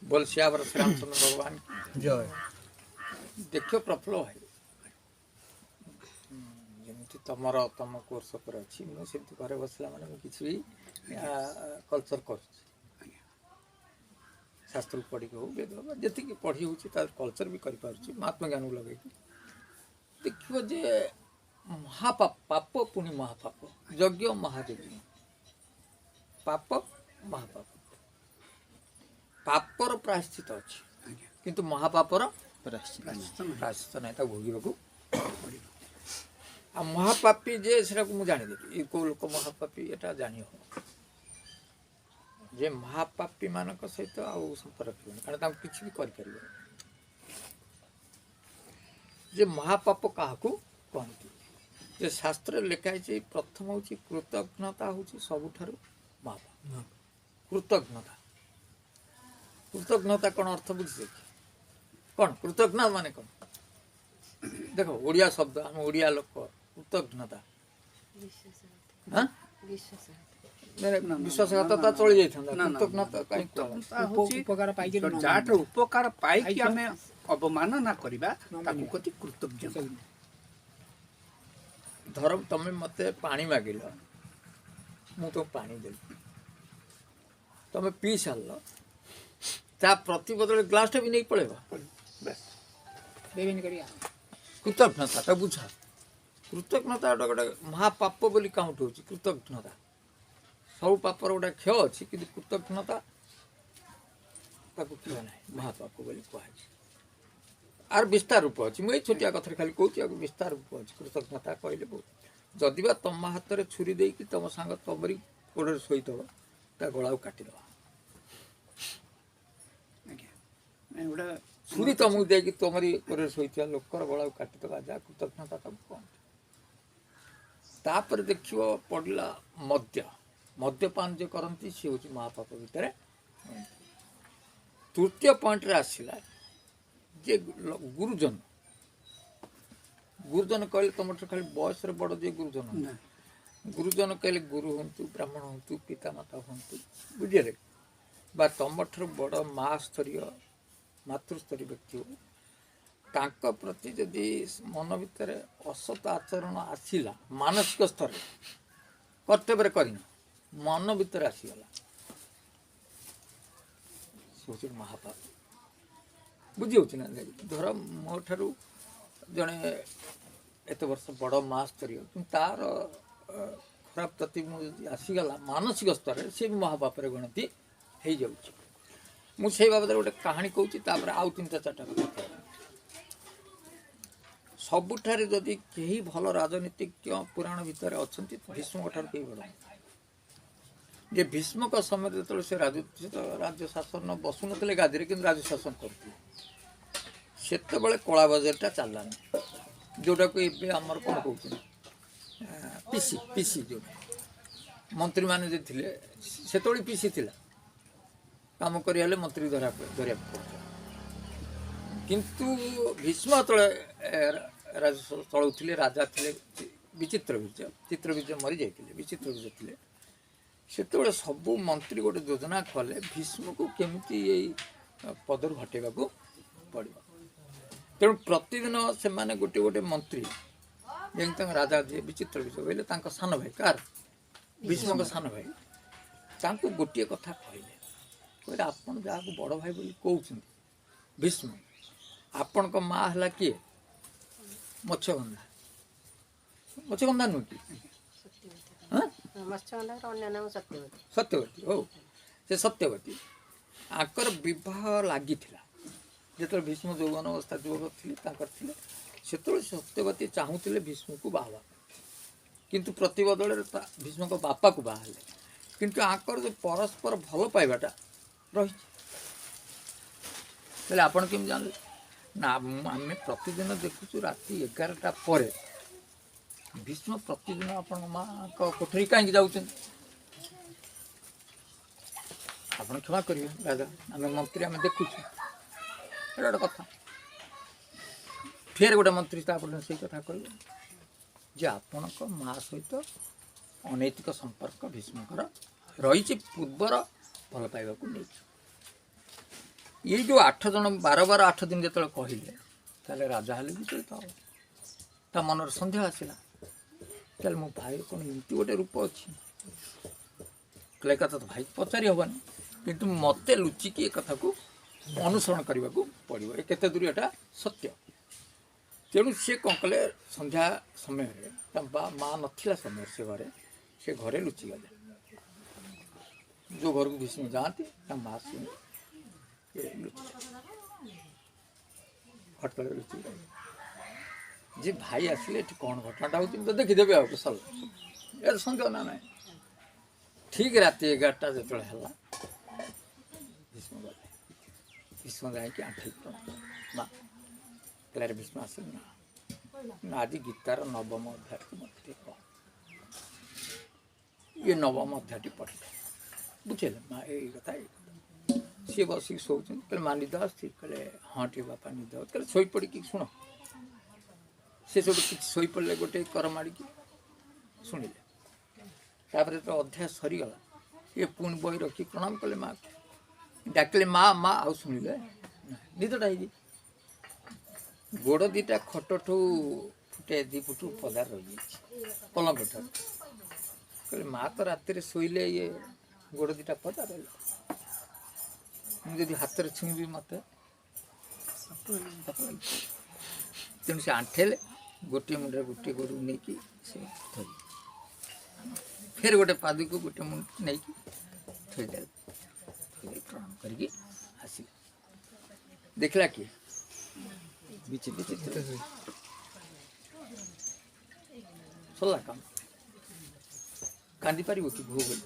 बोल सियावर श्रीरामचंद्र भगवान की जय। देखियो प्रफुल्ल भाई जमी तुम कोर्स पर अच्छी मुझे घरे बसला मैंने किसी भी कल्चर कर शास्त्र पढ़ी हो वेद जी पढ़ी हो कल्चर भी कर महात्मा ज्ञान को लगे देखो जे महापाप पाप पुणी महापाप यज्ञ महायज्ञ पाप महापाप पापर प्रायश्चित अच्छी किंतु महापापर प्रायश्चित नहीं भोग आ महापापी जे से मुझे जानीदेवी कौ लोक महापापी एटा जानी हो जे महापापी मान सहित आउ संपर्क रखिए कारण किसी भी कर जे महापाप क्या कहती जे शास्त्र लिखाई प्रथम हूँ कृतज्ञता हूँ सबुठ महापाप कृतज्ञता कृतज्ञता कौन अर्थ बुझे कौन कृतज्ञ माने कौन देख ओडिया शब्द आम ओडिया लोक कृतज्ञता विश्वासघातता चली जाता कृतज्ञता कहीं उपकार पाई जाठ उपकार पाई आम अवमानना करबा ताकू कति कृतज्ञ धर तमें मते पानी मागिल मु तो पानी देली तमें पी सार ता प्रति बदले ग्लास भी नहीं पड़ेगा कृतज्ञता तो बुझा कृतज्ञता गोटे महापाप बोली काउंट हो कृतज्ञता सब पापर गोटे क्षय अच्छी कि कृतज्ञता क्षय ना महापाप बोली कहुई आर विस्तार रूप अच्छी मुझे छोटिया कथा खाली कहूँ विस्तार रूप अच्छी कृतज्ञता कहले बहुत जदि बा तुम हाथ में छुरी दे तुम सांग तमरी गोड़े शोथ ता गला काटिद छुरी तुमको दे तुमरी गोड़े शोथ लोकर गला काटिद जहाँ कृतज्ञता कौन तापर देख पड़ा मद्यपान जो करती सी हूँ महापाप भितर तृतीय पॉइंट रे आसला जे गुरुजन गुरुजन कहले तुम खाली बयस बड़ जे गुरुजन गुरुजन कहले गुरु हूँ ब्राह्मण हूँ पितामाता हूँ बुझे बा तुम बड़ माँ स्तरीय मातृस्तरीय व्यक्ति हो तांको प्रति जदि मन भितर असत आचरण आसला मानसिक स्तर कर्तव्य करना मन भितर आसीगला से महापाप बुझी ना धर मो ठारू जड़े एत वर्ष बड़ माँ स्तरीय तार खराब प्रति आसीगला मानसिक स्तर सी भी महापाप गणति हो जाऊँ मुझे बाबद गोटे कहानी कहूँ आउ तीन चार्टा कथा सबुठारे जदि कहीं भल राजनीतिज्ञ पुराण भितर अच्छा भीष्म ठार कहीं बड़ जे भीष्म समय जो से राज्य शासन बसु नथिले गादी कि राज्य शासन करते कला बजारटा चलानी जोटा को ये आमर कौन कौन पीसी पीसी जो मंत्री मैंने जो थे से पीसी थिला काम कर मंत्री धरा किंतु भीष्म तले चलाउले राजा थे विचित्रवीर्य चित्रवीर्य मरी जाते विचित्रवीर्य थे से सबू मंत्री गोटे योजना कले भीष्म को केमी पदर हटेगा पड़ो तेणु प्रतिदिन से माने गोटे गोटे मंत्री जमी राजा जी विचित्रवीर्य कहले सान भाई कार भीष्म सान भाई गोटे कथा कहले आप जहाँ बड़ भाई बोली कहते भीष्म आपण को माँ है किए मत्स्यगंधा मत्स्यगंधा नुह कि सत्यवती हो से सत्यवती आकर विवाह लगी जो भीष्म यौवन अवस्था युवक थे से सत्यवती चाहूले भीष्म को बाहा किंतु प्रतिबदल भीष्म को बापा को बाहर किंतु आकर जो परस्पर भल पाइबाटा रही आपण केम जानले ना आम प्रतिदिन देखुचु राति 11टा पर भीष्म प्रतिदिन आपण माँ कोठरी कहीं जाऊँ आप क्षमा करेंगे राजा आम मंत्री आम देखुचु गोटे कथा फिर गोटे मंत्री से कथा कह जे आपण माँ सहित अनैतिक संपर्क भीष्मकर रही पूर्वर भल पाइबा नहीं ये जो 8 जन 12 दिन जो कहले ताले राजा हेले विचलित हो ता मनर सन्देह आसला ताले मो भाई कौन एमती गोटे रूप अच्छी कहले कथा तो भाई पचारि हेनी किंतु मते लुचिकी ए कथा को अनुसरण करने को पड़ो ए केते दूर एटा सत्य तेणु सी कौन कले संध्या समय माँ नथिला समय से घरे लुचि गले जो घर को भीष्म जाती माँ से हट कर लुचि गले जी भाई आसिले कौन घटनाटा हो तो देखीदेवी आ सल ए सन्देह ना ना ठीक राति 11टा जो है भीष्म गले भीष्म जाकि आंठी माँ कहले भीष्म आस ना आज गीतार नवम अध्याय को मत कह ये नवम अध्याय पढ़ले बुझे माँ ये कथा सी बसिक शो कहले माँ निद आसती कहले हाँ टे बापा निद कहले शोपड़ कि शुण से सब कि शोपड़े गोटे कर माड़िकी शुणिले तापर तो अध्याय सरीगला ये पुणी बही रखी प्रणाम कले माँ डाकिले माँ माँ आउ शुणिले निदटा है गोड़ दीटा खटठू फुटे 2 फुट पदार रही पलंग ठार कहले माँ तो राति शोले ये गोड़ दीटा पदार मुझे हाथ में छुईबी मत तेणु से आंठेले गोटे मुंडे गोटे गोड़ नहीं कि फिर गोटे पाद को गोटे मुंड नहीं थोदे प्रणाम करके आसिले देखला कि विचित्र सरला काम कांदी पार कि भू बोली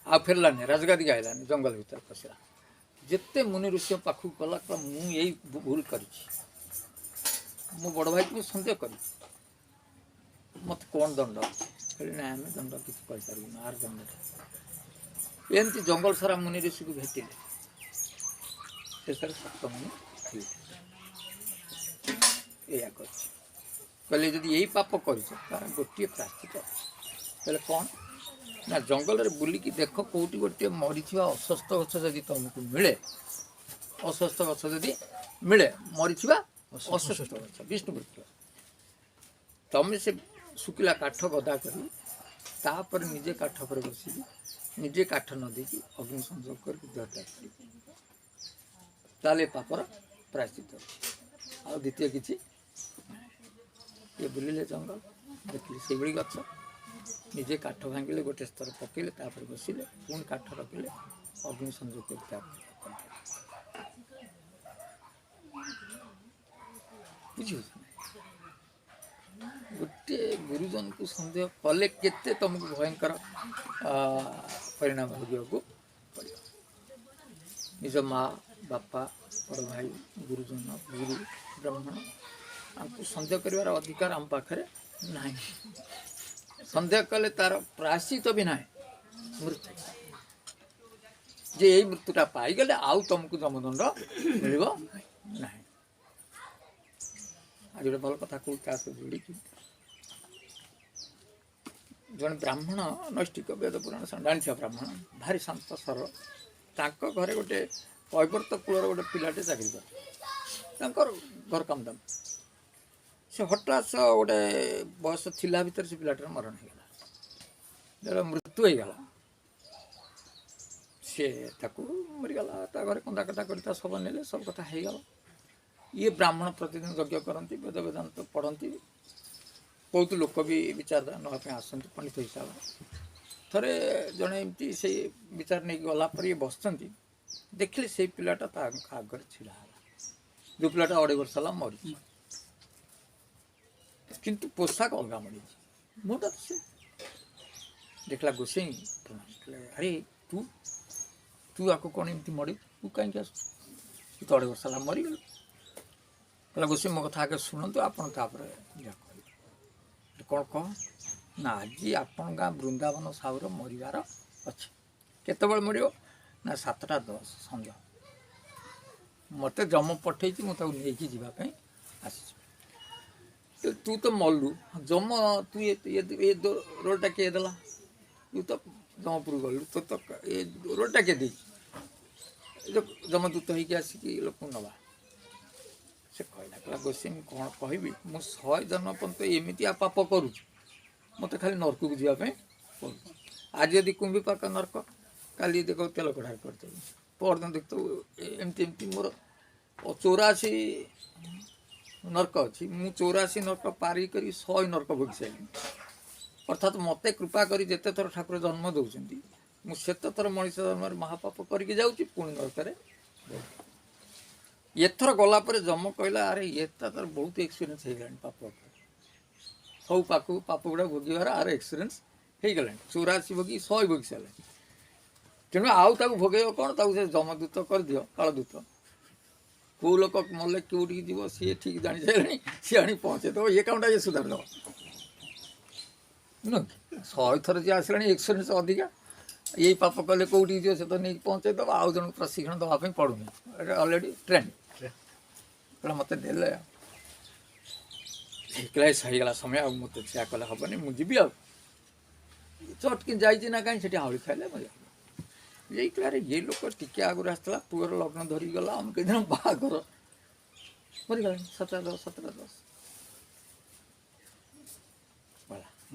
आ फेरलानी राजगादी आइलानी जंगल भीतर पशिला जिते मुनि ऋषि पाखु गला मुझे भूल कर मो बड़ भाई को सन्देह कर मत कौन दंड कहले ना आम दंड किसी कहीपर आर दंड एमती जंगल सारा मुनि ऋषि को भेटिले शेष 7 मुनि या कहले जदि यही पाप कर गोटे प्राश्चित कहले कौन ना जंगल में बुलिकी देख कौटी गोटे मरी अस्वस्थ गछ जदि तुमको मिले अस्वस्थ गछ जदि मिले मरी अस्वस्थ गछ विष्णुवृक्ष तुम से शुखिला काठ गदा कर निजे काठ पर बस निजे काठ न देकी अग्नि संयोग कर ताले पापर प्रायश्चित आ द्वितीय किसी ये बुलिले जंगल देखिले से बड़ी गछ निजे काठ भांगिले गोटे स्तर पकेले तापर बसिले पुणी काठ रखिले अग्नि संयोग कर बुझी गोटे गुरुजन को सन्देह कले केते तुमको भयंकर परिणाम भोग पड़ो निज माँ बापा बड़ भाई गुरुजन गुरु ब्राह्मण आपको सन्देह कर अधिकार आम पाखे ना सन्देह कले तार प्रायश्चित भी ना मृत्यु जे यही मृत्युटा पाईगले आउ तुमको जमदंड मिल ना आज गोटे भल कथा कहूँ जोड़ी जन ब्राह्मण नैष्टिक वेद पुराण जानी ब्राह्मण भारी शांत सरल तांको घरे गोटे कैवर्त कूलर गोटे पिलाटे चाकरी कर घर काम दाम से हठात गोटे बयस थिला भितर से पिलाटर मरण होगला मृत्यु होगला सी मरीगला घर कंदा कटा कर सब ने सब कथा होगला ये ब्राह्मण प्रतिदिन यज्ञ करती वेद वेदांत पढ़ती बहुत लोक भी विचार नापी आसती पंडित हिसाब थे जड़े एमती से विचार नहीं गला पर ये बसती देखिले से पिलाटा आगे छिड़ा जो पिलाटा 2.5 वर्ष है मरी किंतु पोशाक अलग मरी मोटा से देखला गोसाई अरे तू तू आपको कौन एमती मरी तू कहीं आस तू तो 2.5 वर्ष है मरीगल कहला गोसाई मो कथा आगे शुणु आपड़ कौन कह ना आज आपण गाँ वृंदावन साहुर मरबार अच्छे केत मर ना 7:10 संध्या मत जम पठे मुझे जावाई आसी तू तो मलु जम तू ये रोडटा किए देला तू तो जमपुर गलु तो ये रोडटा किए दे ଯମଦୂତ ହେଇକି ଆସିକି ଲୋକଙ୍କୁ ନେବା। ସେ କହିଲା କହିଲା ଗୋସେଇଁ ମୁଁ କ'ଣ କହିବି, ମୁଁ 100 ଜନ୍ମ ପର୍ଯ୍ୟନ୍ତ ଏମିତିଆ ପାପ କରୁଛି, ମୋତେ ଖାଲି ନର୍କକୁ ଯିବା ପାଇଁ ପଡ଼ୁଛି। ଆଜି ଯଦି କୁମ୍ଭୀ ପାକ ନର୍କ, କାଲି ଦେଖ ତେଲ କଢ଼ାରେ କରିଦେବି, ପରଦିନ ଦେଖୁ ଏମିତି ଏମିତି ମୋର 84 ନର୍କ ଅଛି। ମୁଁ 84 ନର୍କ ପାରି କରି 100 ନର୍କ ଭୋଗି ସାରିଲିଣି। ଅର୍ଥାତ୍ ମୋତେ କୃପା କରି ଯେତେ ଥର ଠାକୁର ଜନ୍ମ ଦେଉଛନ୍ତି, ମୁଁ ସେତେ ଥର ମଣିଷ ଜନ୍ମରେ ମହାପାପ କରିକି ଯାଉଛି, ପୁଣି ନର୍କରେ। ଏଥର ଗଲା ପରେ ଯମ କହିଲା ଆରେ ଏଟା ତାର ବହୁତ ଏକ୍ସପିରିଏନ୍ସ ହେଇଗଲାଣି ପାପ, ସବୁ ପାପ ଗୁଡ଼ା ଭୋଗିବାର ଆର ଏକ୍ସପିରିଏନ୍ସ ହେଇଗଲାଣି। 84 ଭୋଗି 100 ଭୋଗି ସାରିଲାଣି। ତେଣୁ ଆଉ ତାକୁ ଭୋଗେଇବ କ'ଣ, ତାକୁ ସେ ଯମଦୂତ କରିଦିଅ, କାଳଦୂତ। କେଉଁ ଲୋକ ମଲେ କେଉଁଠିକି ଯିବ ସିଏ ଠିକ୍ ଜାଣି ସାରିଲାଣି, ସିଏ ଆଣି ପହଞ୍ଚେଇଦେବ। ଇଏ କାମଟା ଇଏ ସୁଧାରିଦେବ। 100 ଥର ଯିଏ ଆସିଲାଣି, ଏକ୍ସପିରିଏନ୍ସ ଅଧିକା। ଏଇ ପାପ କଲେ କେଉଁଠିକି ଯିବ ସେ ତ ନେଇକି ପହଞ୍ଚେଇଦେବ, ଆଉ ଜଣକୁ ପ୍ରଶିକ୍ଷଣ ଦେବା ପାଇଁ ପଡ଼ୁନି, ଏଇଟା ଅଲରେଡ଼ି ଟ୍ରେଣ୍ଡ। କହିଲା ମୋତେ ଦେଲେ କ୍ଲାସ୍ ହେଇଗଲା ସମୟ, ଆଉ ମୋତେ ସେୟା କଲେ ହେବନି, ମୁଁ ଯିବି। ଆଉ ଚଟକି ଯାଇଛି ନା କାହିଁ ସେଠି ଆହୁରି ଖାଇଲେ ମଜା। ଏଇ କ୍ଲାରେ ଇଏ ଲୋକ ଟିକେ ଆଗରୁ ଆସିଥିଲା, ପୁଅର ଲଗ୍ନ ଧରିକି ଗଲା, ଆମକୁ ଦିନ ବାହାଘର ମରିଗଲାଣି। 17-10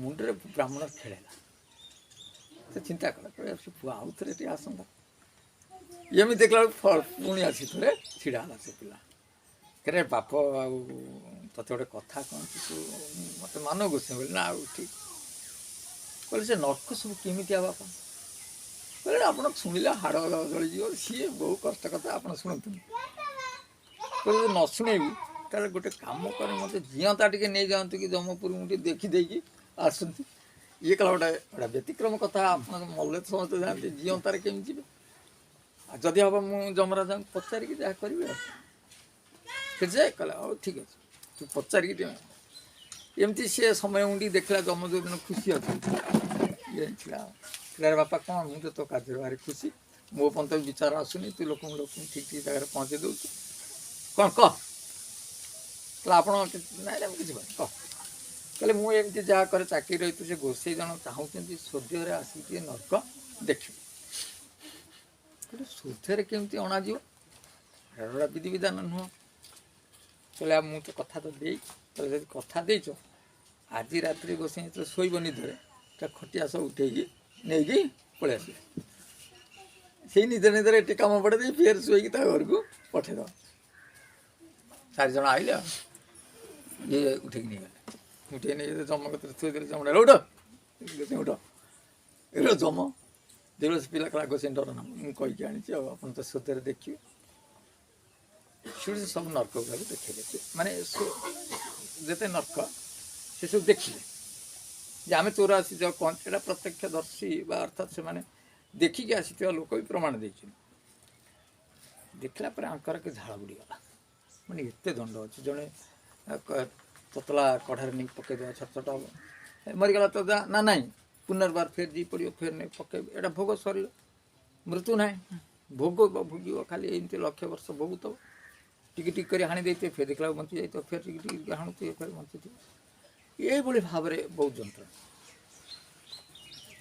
ମୁଣ୍ଡରେ ବ୍ରାହ୍ମଣ ଖେଳେଇଲା। ସେ ଚିନ୍ତା କଲା ସେ ପୁଅ ଆଉ ଥରେ ଟିକେ ଆସନ୍ତା। ଏମିତି ଦେଖିଲା ବେଳକୁ ପୁଣି ଆସି ଥରେ ଛିଡ଼ା ହେଲା ସେ ପିଲା। ରେ ବାପ, ଆଉ ତତେ ଗୋଟେ କଥା କହନ୍ତି, ତୁ ମୋତେ ମାନ ଗୋସେଇଁ ବୋଲି ନା। ଆଉ ଠିକ୍ କହିଲେ ସେ ନର୍କ ସବୁ କେମିତିଆ ବାପା? କହିଲେ ଆପଣ ଶୁଣିଲେ ହାଡ଼ ଜଳିଯିବ, ସିଏ ବହୁ କଷ୍ଟ କଥା, ଆପଣ ଶୁଣନ୍ତୁନି। କହିଲେ ନ ଶୁଣେଇବି ତାହେଲେ ଗୋଟେ କାମ କରେ, ମୋତେ ଜିଅନ୍ତା ଟିକେ ନେଇଯାଆନ୍ତୁ କି ଯମପୁର, ମୁଁ ଟିକେ ଦେଖିଦେଇକି ଆସନ୍ତି। ଇଏ କଲା ଗୋଟେ ବ୍ୟତିକ୍ରମ କଥା, ଆପଣ ମଲେ ତ ସମସ୍ତେ ଯାଆନ୍ତି, ଜିଅନ୍ତାରେ କେମିତି ଯିବେ? ଆଉ ଯଦି ହେବ ମୁଁ ଯମରାଜାଙ୍କୁ ପଚାରିକି ଯାହା କରିବି। ଆଉ ସେ ଯେ କହିଲା ହଉ ଠିକ୍ ଅଛି, ତୁ ପଚାରିକି ଟିକେ। ଏମିତି ସିଏ ସମୟ ଉଣ୍ଡି ଦେଖିଲା ଯମ ଯୋଉଦିନ ଖୁସି ଅଛି, ଇଏ ଥିଲା କହିଲା ବାପା କ'ଣ, ମୁଁ ତ ତୋ କାର୍ଯ୍ୟରେ ଭାରି ଖୁସି, ମୋ ପର୍ଯ୍ୟନ୍ତ ବିଚାର ଆସୁନି, ତୁ ଲୋକଙ୍କୁ ଠିକ୍ ଠିକ୍ ଜାଗାରେ ପହଞ୍ଚେଇ ଦେଉଛୁ, କ'ଣ କହ? କହିଲା ଆପଣ ନାଇଁ ମୁଁ କିଛି କହିନି, କହ। କହିଲେ ମୁଁ ଏମିତି ଯାହା କରେ ଚାକିରି ରହିತು, ସେ ଗୋସେଇଁ ଜଣ ଚାହୁଁଛନ୍ତି ସୋଧ୍ୟରେ ଆସିକି ଟିକେ ନର୍କ ଦେଖିବେ। କହିଲେ ସୋଧ୍ୟରେ କେମିତି ଅଣାଯିବ, ଏଟା ବିଧିବିଧାନ ନୁହଁ। କହିଲେ ଆଉ ମୁଁ ତ କଥା ତ ଦେଇଛି। କହିଲେ ଯଦି କଥା ଦେଇଛ, ଆଜି ରାତିରେ ଗୋସେଇଁ ଯେତେବେଳେ ଶୋଇବ ନିଦରେ, ତା ଖଟିଆ ସବୁ ଉଠେଇକି ନେଇକି ପଳେଇ ଆସିବେ। ସେଇ ନିଦରେ ଏଠି କାମ ପଡ଼େଇ ଦେଇ ଫେର ଶୋଇକି ତା ଘରକୁ ପଠେଇଦେବ। 4 ଜଣ ଆଇଲେ, ଆଉ ଇଏ ଉଠେଇକି ନେଇଗଲେ। ଉଠେଇ ନେଇ ଯମ କତିରେ ଥୋଇଦେଲେ। ଯମ ଉଠ, ଗୋସେଇଁ ଉଠ, ଏଗୁলো ଯମ। ଯେତେବେଳେ ସେ ପିଲା କଲା ଗୋସେଇଁ ଡର ନା, ମୁଁ କହିକି ଆଣିଛି, ଆଉ ଆପଣ ତ ସତରେ ଦେଖିବେ। ସେଠି ସବୁ ନର୍କ ଗୁଡ଼ାକୁ ଦେଖେଇଲେ, ମାନେ ଯେତେ ନର୍କ ସେସବୁ ଦେଖିଲେ ଯେ ଆମେ 84 କହନ୍ତି, ଏଇଟା ପ୍ରତ୍ୟକ୍ଷଦର୍ଶୀ ବା ଅର୍ଥାତ୍ ସେମାନେ ଦେଖିକି ଆସିଥିବା ଲୋକ ବି ପ୍ରମାଣ ଦେଇଛନ୍ତି। ଦେଖିଲା ପରେ ଆଙ୍କର କି ଝାଳ ବୁଡ଼ିଗଲା, ମାନେ ଏତେ ଦଣ୍ଡ ଅଛି। ଜଣେ ତତଲା କଢ଼ାରେ ନେଇ ପକାଇଦେବା, ଛୋଟ ଛୋଟ ହେବ, ମରିଗଲା ତ ନା ନାହିଁ, ପୁନର୍ବାର ଫେର ଜି ପଡ଼ିବ, ଫେର ନେଇ ପକାଇବେ। ଏଇଟା ଭୋଗ ସରିଲ, ମୃତ୍ୟୁ ନାହିଁ। ଭୋଗ ଭୋଗିବ ଖାଲି ଏମିତି ଲକ୍ଷ ବର୍ଷ ଭୋଗୁଥିବ, ଟିକେ ଟିକେ କରି ହାଣି ଦେଇଥିବେ, ଫେର ଦେଖିଲା ବଞ୍ଚି ଯାଇଥିବ, ଫେର ଟିକେ ଟିକେ ହାଣୁଥିବେ, ଫେର ବଞ୍ଚିଥିବ। ଏଇଭଳି ଭାବରେ ବହୁତ ଯନ୍ତ୍ରଣା।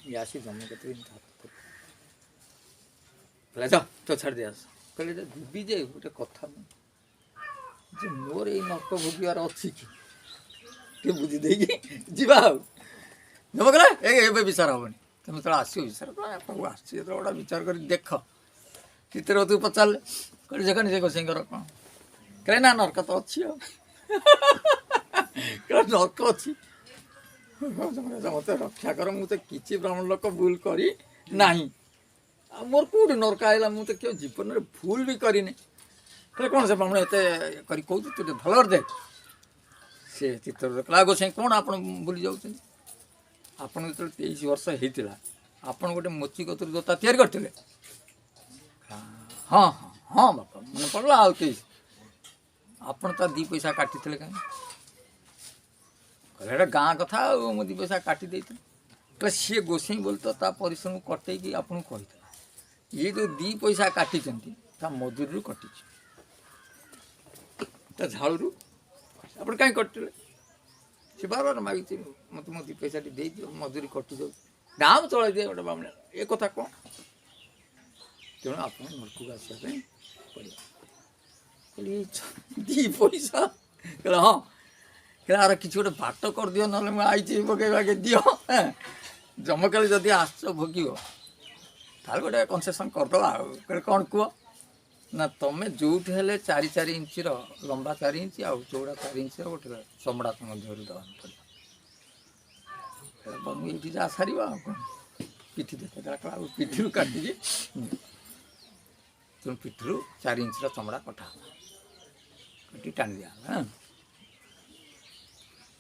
ଇଏ ଆସି ଜମି କତିରେ ଏମିତି ହାତ କହିଲା ଯାଅ ତ ଛାଡ଼ି ଦେଇ ଆସ। କହିଲେ ଯେ ଯିବି ଯେ ଗୋଟେ କଥା ଯେ ମୋର ଏଇ ନର୍କ ଭୋଗିବାର ଅଛି କି, ଟିକେ ବୁଝି ଦେଇକି ଯିବା। ଆଉ ଜମ କହିଲା ଏବେ ବିଚାର ହେବନି, ତମେ ଯେତେବେଳେ ଆସିବ ବିଚାର ପ୍ରଭୁ ଆସିଛି ଯେତେବେଳେ ଗୋଟେ ବିଚାର କରି ଦେଖ। ଚିତ୍ରବତୀ ପଚାରିଲେ, କହିଲେ ଦେଖନି ସେ ଗୋସେଇଙ୍କର କ'ଣ? କହିଲେ ନା ନର୍କ ତ ଅଛି। ଆଉ କହିଲେ ନର୍କ ଅଛି, ମୋତେ ରକ୍ଷା କର, ମୁଁ ତ କିଛି ବ୍ରାହ୍ମଣ ଲୋକ ଭୁଲ କରି ନାହିଁ, ଆଉ ମୋର କେଉଁଠି ନର୍କ ଆଇଲା, ମୁଁ ତ କେଉଁ ଜୀବନରେ ଭୁଲ ବି କରିନି। କହିଲେ କ'ଣ ସେ ବ୍ରାହ୍ମଣ ଏତେ କରି କହୁଛୁ, ତୁ ଟିକେ ଭଲ କରିଦେ। ସେ ଚିତ୍ରବତୀ କହିଲା ଗୋସେଇଁ କ'ଣ ଆପଣ ଭୁଲି ଯାଉଛନ୍ତି? ଆପଣ ଯେତେବେଳେ 23 ବର୍ଷ ହେଇଥିଲା, ଆପଣ ଗୋଟେ ମୋଚି କତୁରୁ ଜୋତା ତିଆରି କରିଥିଲେ? ହଁ ହଁ ହଁ ବାପା ମନେ ପଡ଼ିଲା। ଆଉ 23 ଆପଣ ତା 2 ପଇସା କାଟିଥିଲେ କାହିଁକି? କହିଲେ ଏଇଟା ଗାଁ କଥା, ଆଉ ମୁଁ 2 ପଇସା କାଟି ଦେଇଥିଲି। କହିଲେ ସିଏ ଗୋସେଇଁ ବୋଲି ତ ତା ପରିଶ୍ରମ କଟେଇକି ଆପଣଙ୍କୁ କହିଥିଲା, ଇଏ ଯେଉଁ 2 ପଇସା କାଟିଛନ୍ତି ତା ମଜୁରୀରୁ କଟିଛି, ତା ଝାଳରୁ। ଆପଣ କାହିଁ କଟିଲେ? ସେ ବାରବାର ମାଗିଛି, ମୋତେ ମୋ 2 ପଇସାଟି ଦେଇଦିଅ, ମଜୁରୀ କଟିଯାଉଛି, ଦାମ ଚଳାଇ ଦିଏ ଗୋଟେ ବ୍ରାହ୍ମଣ। ଏ କଥା କ'ଣ? ତେଣୁ ଆପଣ ନରକକୁ ଆସିବା ପାଇଁ ପଡ଼ିବ। କହିଲି 2 ପଇସା କହିଲେ ହଁ, କହିଲେ ଆର କିଛି ଗୋଟେ ବାଟ କରିଦିଅ, ନହେଲେ ମୁଁ ଆଇଛି ପକେଇବାକେ ଦିଅ। ଜମକାଲି ଯଦି ଆସୁଛ ଭୋଗିବ ତାହେଲେ ଗୋଟେ କନସେସନ୍ କରିଦେବା ଆଉ। କହିଲେ କ'ଣ କୁହ? ନା ତମେ ଯେଉଁଠି ହେଲେ 4 ଇଞ୍ଚର ଲମ୍ବା 4 ଇଞ୍ଚ ଆଉ ଚଉଡ଼ା 4 ଇଞ୍ଚର ଗୋଟେ ଚମଡ଼ା ତମ ଦେହରୁ ଦେବାକୁ ପଡ଼ିବ। ବନ୍ଧୁ ଏଇଠି ଯାହା ସାରିବ ଆଉ କ'ଣ, ପିଠି ଦେଖେଇଦେଲା ଆଉ ପିଠିରୁ କାଟିକି ତେଣୁ ପିଠିରୁ 4 ଇଞ୍ଚର ଚମଡ଼ା କଟା ହେଲା, କାଟି ଟାଣି ଦିଆହେଲା।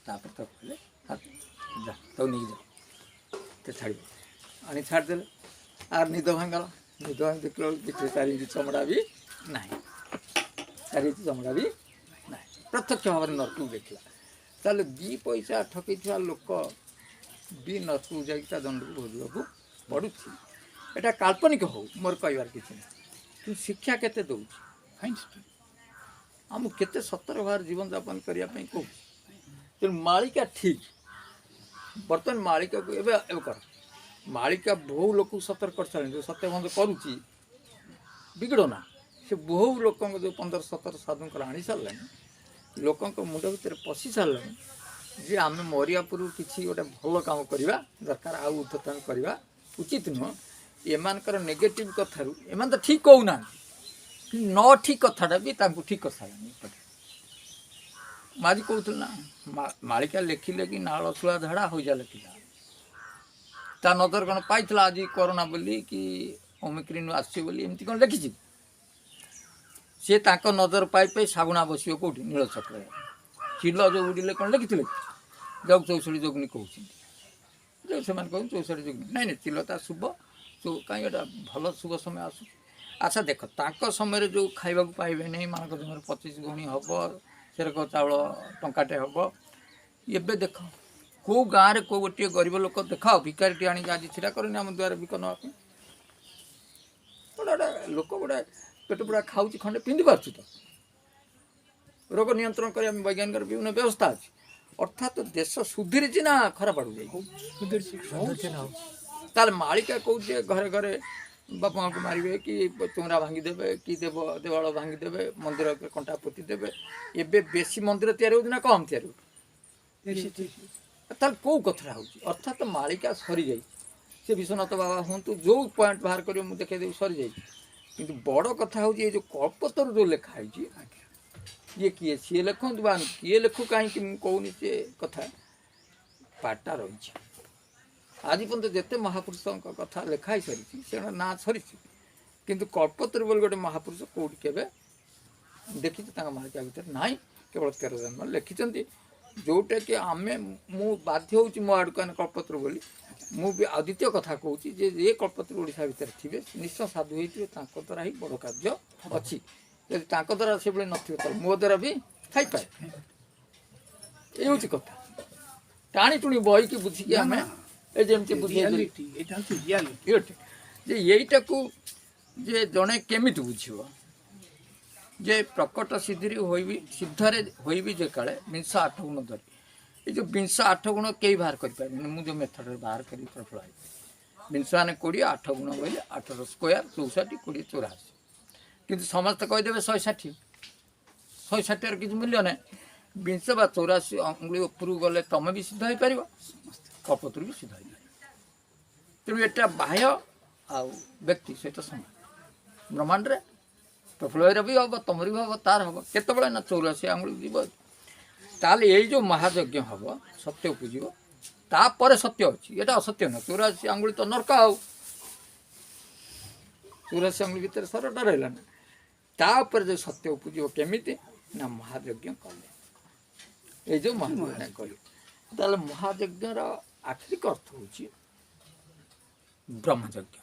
ତାପରେ ତ କହିଲେ ଯା ତାକୁ ନେଇକି ଯାଅ, ତ ଛାଡ଼ିବ, ଆଣି ଛାଡ଼ିଦେଲେ। ଆର୍ ନିଦ ଭାଙ୍ଗଲା। ନିଦ ଭାଙ୍ଗି ଦେଖିଲା ବେଳକୁ ପିଠିରେ 4 ଇଞ୍ଚ ଚମଡ଼ା ବି ନାହିଁ, 4 ଇଞ୍ଚ ଚମଡ଼ା ବି ନାହିଁ। ପ୍ରତ୍ୟକ୍ଷ ଭାବରେ ନରକକୁ ଦେଖିଲା। ତାହେଲେ 2 ପଇସା ଠକେଇଥିବା ଲୋକ ବି ନରକକୁ ଯାଇକି ତା ଦଣ୍ଡକୁ ଭୋଗିବାକୁ ପଡ଼ୁଛି। ଏଇଟା କାଳ୍ପନିକ ହଉ, ମୋର କହିବାର କିଛି ନାହିଁ, କିନ୍ତୁ ଶିକ୍ଷା କେତେ ଦେଉଛି, ଆମକୁ କେତେ ସତର୍କ ଭାବରେ ଜୀବନଯାପନ କରିବା ପାଇଁ କହୁଛି। ତେଣୁ ମାଳିକା ଠିକ୍। ବର୍ତ୍ତମାନ ମାଳିକାକୁ ଏବେ କର, ମାଳିକା ବହୁ ଲୋକକୁ ସତର୍କ କରିସାରିଲେଣି। ଯେଉଁ ସତ୍ୟବନ୍ଧ କରୁଛି ବିଗଡ଼ ନା, ସେ ବହୁ ଲୋକଙ୍କ ଯେଉଁ 15-17 ସାଧୁଙ୍କର ଆଣି ସାରିଲାଣି, ଲୋକଙ୍କ ମୁଣ୍ଡ ଭିତରେ ପଶି ସାରିଲାଣି ଯେ ଆମେ ମରିବା ପୂର୍ବରୁ କିଛି ଗୋଟେ ଭଲ କାମ କରିବା ଦରକାର, ଆଉ ଉଦ୍ଧତନ କରିବା ଉଚିତ ନୁହଁ। ଏମାନଙ୍କର ନେଗେଟିଭ୍ କଥାରୁ ଏମାନେ ତ ଠିକ୍ କହୁନାହାନ୍ତି, କିନ୍ତୁ ନ ଠିକ୍ କଥାଟା ବି ତାଙ୍କୁ ଠିକ୍ କରିସାରିଲାଣି। ମୁଁ ଆଜି କହୁଥିଲି ନା, ମାଳିକା ଲେଖିଲେ କି ନାଳ ଶୁଳା ଝାଡ଼ା ହଇଜା ଲେଖିଲା, ତା ନଜର କ'ଣ ପାଇଥିଲା ଆଜି କରୋନା ବୋଲି କି ଓମିକ୍ରିନ୍ ଆସିଛି ବୋଲି ଏମିତି କ'ଣ ଲେଖିଛି? ସିଏ ତାଙ୍କ ନଜର ପାଇ ପାଇ ଶାଗୁଣା ବସିବ କେଉଁଠି? ନୀଳଚକ୍ରରେ। ଚିଲ ଯେଉଁ ଉଡ଼ିଲେ କ'ଣ ଲେଖିଥିଲେ? ଯୋଗ 64 ଯୋଗିନୀ କହୁଛନ୍ତି, ଯେଉଁ ସେମାନେ କହୁଛନ୍ତି 64 ଯୋଗିନୀ। ନାଇଁ ଚିଲ ତା ଶୁଭ, କାହିଁ ଏଇଟା ଭଲ ଶୁଭ ସମୟ ଆସୁଛି। ଆଚ୍ଛା ଦେଖ, ତାଙ୍କ ସମୟରେ ଯେଉଁ ଖାଇବାକୁ ପାଇବେ ନାହିଁ, ମାନଙ୍କ ଜମିରେ 25 ଗୁଣି ହେବ, ସେରକ ଚାଉଳ ଟଙ୍କାଟେ ହେବ। ଏବେ ଦେଖ କେଉଁ ଗାଁରେ କେଉଁ ଗୋଟିଏ ଗରିବ ଲୋକ ଦେଖାଅ ଭିକାରୀଟି ଆଣିକି ଆଜି ଛିଡ଼ା କରୁନି ଆମ ଦ୍ୱାରା ବିକ ନେବା ପାଇଁ। ଗୋଟେ ଲୋକ ଗୋଟେ ପେଟ ପୁରା ଖାଉଛି, ଖଣ୍ଡେ ପିନ୍ଧି ପାରୁଛି ତ? ରୋଗ ନିୟନ୍ତ୍ରଣ କରିବା ପାଇଁ ବୈଜ୍ଞାନିକର ବିଭିନ୍ନ ବ୍ୟବସ୍ଥା ଅଛି। ଅର୍ଥାତ୍ ଦେଶ ସୁଧୁରିଛି ନା ଖରାପ ଆଡ଼କୁ ଯାଇ? ତାହେଲେ ମାଳିକା କହୁଛି ଘରେ ଘରେ ବାପା ମାଆଙ୍କୁ ମାରିବେ, କି ଚଉରା ଭାଙ୍ଗିଦେବେ, କି ଦେବାଳ ଭାଙ୍ଗିଦେବେ, ମନ୍ଦିର କଣ୍ଟା ପୋତି ଦେବେ। ଏବେ ବେଶୀ ମନ୍ଦିର ତିଆରି ହେଉଛି ନା କମ୍ ତିଆରି ହେଉଛି? ତାହେଲେ କେଉଁ କଥାଟା ହେଉଛି? ଅର୍ଥାତ୍ ମାଳିକା ସରିଯାଇଛି। ସେ ବିଶ୍ୱନାଥ ବାବା ହୁଅନ୍ତୁ, ଯେଉଁ ପଏଣ୍ଟ ବାହାର କରିବ ମୁଁ ଦେଖେଇଦେବି, ସରିଯାଇଛି। କିନ୍ତୁ ବଡ଼ କଥା ହେଉଛି ଏଇ ଯେଉଁ କଳ୍ପତରୁ ଯେଉଁ ଲେଖା ହେଇଛି, ଇଏ କିଏ ସିଏ ଲେଖନ୍ତୁ ବା କିଏ ଲେଖୁ, କାହିଁକି ମୁଁ କହୁନି ସେ କଥା, ପାଠଟା ରହିଛି। ଆଜି ପର୍ଯ୍ୟନ୍ତ ଯେତେ ମହାପୁରୁଷଙ୍କ କଥା ଲେଖା ହେଇସାରିଛି ସେଟା ନାଁ ସରିଛି, କିନ୍ତୁ କଳ୍ପତରୁ ବୋଲି ଗୋଟେ ମହାପୁରୁଷ କେଉଁଠି କେବେ ଦେଖିଛି ତାଙ୍କ ମାଳିକା ଭିତରେ ନାହିଁ। କେବଳ 13 ଜନ୍ମ ଲେଖିଛନ୍ତି, ଯେଉଁଟାକି ମୁଁ ବାଧ୍ୟ ହେଉଛି ମୋ ଆଡ଼କୁ କଳ୍ପତରୁ ବୋଲି। ମୁଁ ବି ଆଉ ଦ୍ୱିତୀୟ କଥା କହୁଛି ଯେ ଏ କଳ୍ପତରୁ ଓଡ଼ିଶା ଭିତରେ ଥିବେ, ନିଶ୍ଚୟ ସାଧୁ ହେଇଥିବେ, ତାଙ୍କ ଦ୍ୱାରା ହିଁ ବଡ଼ କାର୍ଯ୍ୟ ଅଛି। ଯଦି ତାଙ୍କ ଦ୍ୱାରା ସେଭଳି ନଥିବ ତାହେଲେ ମୋ ଦ୍ୱାରା ବି ଥାଇପାରେ। ଏଇ ହେଉଛି କଥା। ଟାଣି ଟୁଣି ବହିକି ବୁଝିକି ଆମେ ଏ ଯେମିତି ବୁଝେଇଦେଲି ଯେ ଏଇଟାକୁ ଯେ ଜଣେ କେମିତି ବୁଝିବ ଯେ ପ୍ରକଟ ସିଦ୍ଧରେ ହୋଇବି ଯେ କାଳେ 8 ଗୁଣ ଧରି। ଏଇ ଯେଉଁ 8 ଗୁଣ କେହି ବାହାର କରିପାରିବେନି। ମୁଁ ଯେଉଁ ମେଥଡ଼ରେ ବାହାର କରି ପ୍ରଫଳ ହେବି 20 8 ଗୁଣ ବୋଇଲେ 8 ସ୍କୋୟାର 64 20 84। କିନ୍ତୁ ସମସ୍ତେ କହିଦେବେ 160ର କିଛି ମୂଲ୍ୟ ନାହିଁ। 20 ବା 84 ଅଙ୍ଗୁଳି ଉପରକୁ ଗଲେ ତମେ ବି ସିଦ୍ଧ ହେଇପାରିବ, କଳ୍ପତରୁ ବି ସିଦ୍ଧ ହେଇପାରିବ। ତେଣୁ ଏଟା ବାହ୍ୟ ଆଉ ବ୍ୟକ୍ତି ସହିତ ସମାନ। ବ୍ରହ୍ମାଣ୍ଡରେ ପ୍ରଫୁଲ୍ଲର ବି ହେବ, ତମର ବି ହେବ, ତାର ହେବ। କେତେବେଳେ ନା 84 ଆଙ୍ଗୁଳି ଯିବ। ତାହେଲେ ଏଇ ଯେଉଁ ମହାଯଜ୍ଞ ହେବ, ସତ୍ୟ ଉପୁଜିବ, ତାପରେ ସତ୍ୟ ଅଛି, ଏଇଟା ଅସତ୍ୟ ନୁହଁ। 84 ଆଙ୍ଗୁଳି ତ ନର୍କ, ଆଉ 84 ଆଙ୍ଗୁଳି ଭିତରେ ସରଟା ରହିଲା ନା। ତାପରେ ଯେଉଁ ସତ୍ୟ ଉପୁଜିବ କେମିତି ନା ମହାଯଜ୍ଞ କଲେ, ଏଇ ଯେଉଁ ମହାଯଜ୍ଞ କଲେ। ତାହେଲେ ମହାଯଜ୍ଞର ଆକ୍ଷରିକ ଅର୍ଥ ହେଉଛି ବ୍ରହ୍ମଯଜ୍ଞ।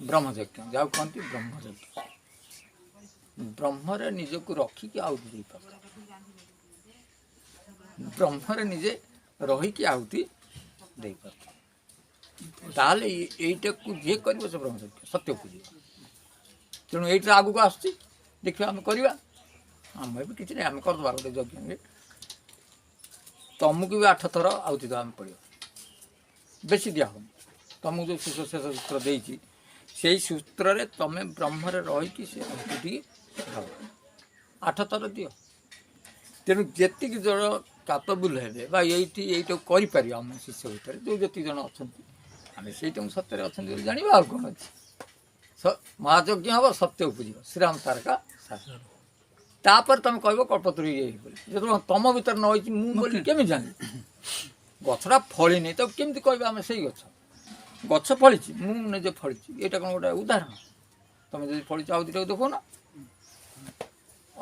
ବ୍ରହ୍ମଯଜ୍ଞ ଯାହାକୁ କହନ୍ତି ବ୍ରହ୍ମଯଜ୍ଞ। ବ୍ରହ୍ମରେ ନିଜକୁ ରଖିକି ଆହୁତି ଦେଇପାରୁଛ, ବ୍ରହ୍ମରେ ନିଜେ ରହିକି ଆହୁତି ଦେଇପାରୁଛ। ତାହେଲେ ଏଇଟାକୁ ଯିଏ କରିବ ସେ ବ୍ରହ୍ମଯଜ୍ଞ ସତ୍ୟ ଉପୁଜିବ। ତେଣୁ ଏଇଟା ଆଗକୁ ଆସୁଛି, ଦେଖିବା ଆମେ କରିବା। ଆମେ ବି କିଛି ନାହିଁ, ଆମେ କରିଦେବା ଗୋଟେ ଯଜ୍ଞରେ। ତମକୁ ବି 8 ଥର ଆହୁତି ଦେବା ପାଇଁ ପଡ଼ିବ, ବେଶୀ ଦିଆ ହେବନି। ତମକୁ ଯେଉଁ ଶେଷ ସୂତ୍ର ଦେଇଛି ସେଇ ସୂତ୍ରରେ ତମେ ବ୍ରହ୍ମରେ ରହିକି ସେ ଅଙ୍କୁଟିକି ଦେବ 8 ଥର ଦିଅ। ତେଣୁ ଯେତିକି ଜଣ କାପବୁଲ୍ ହେବେ ବା ଏଇଟାକୁ କରିପାରିବେ ଆମ ଶିଷ୍ୟ ଭିତରେ ଯେଉଁ ଯେତିକି ଜଣ ଅଛନ୍ତି ଆମେ ସେଇଟାକୁ ସତ୍ୟରେ ଅଛନ୍ତି ବୋଲି ଜାଣିବା। ଆଉ କ'ଣ ଅଛି? ମହାଯଜ୍ଞ ହେବ, ସତ୍ୟ ଉପୁଜିବ, ଶ୍ରୀରାମ ତାରକା ସାର। ତାପରେ ତମେ କହିବ କଳ୍ପତରୁ ଇଏ ବୋଲି। ଯେତେବେଳେ ତମ ଭିତରେ ନ ହେଇଛି ମୁଁ ବୋଲି କେମିତି ଜାଣିବି? ଗଛଟା ଫଳିନି ତ କେମିତି କହିବା ଆମେ ସେଇ ଗଛ? ଗଛ ଫଳିଛି, ମୁଁ ନିଜେ ଫଳିଛି, ଏଇଟା କ'ଣ ଗୋଟେ ଉଦାହରଣ? ତମେ ଯଦି ଫଳିଛ ଆଉ ଦୁଇଟାକୁ ଦେଖାଉ ନା,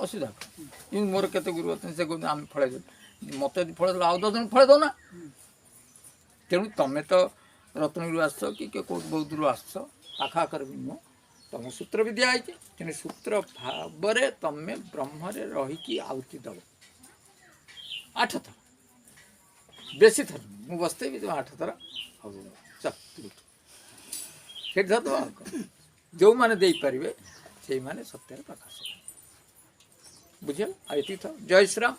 ଅସୁବିଧା କ'ଣ? କିନ୍ତୁ ମୋର କେତେ ଗୁରୁ ଅଛନ୍ତି, ସେ କହୁଛନ୍ତି ଆମେ ଫଳେଇ ଦେବୁ, ମୋତେ ଯଦି ଫଳେଇ ଦେବ ଆଉ 10 ଜଣ ଫଳେଇ ଦେଉ ନା। ତେଣୁ ତମେ ତ ରତ୍ନଗିରିରୁ ଆସିଛ କି କେଉଁଠୁ ବୌଦ୍ଧରୁ ଆସିଛ, ପାଖ ଆଖରେ ବି ନୁହଁ, ତମ ସୂତ୍ର ବି ଦିଆହେଇଛି। ତେଣୁ ସୂତ୍ର ଭାବରେ ତମେ ବ୍ରହ୍ମରେ ରହିକି ଆହୁତି ଦେବ 8 ଥର, ବେଶୀ ଥର ମୁଁ ବସିଥିବି ତୁମେ 8 ଥର ହବ। ସେଇଠି ଧରିଦେବ। ଆଉ କ'ଣ? ଯେଉଁମାନେ ଦେଇପାରିବେ ସେଇମାନେ ସତ୍ୟରେ ପ୍ରକାଶ। ବୁଝିଲ? ଆଉ ଏତିକି ଥାଉ। ଜୟ ଶ୍ରୀରାମ।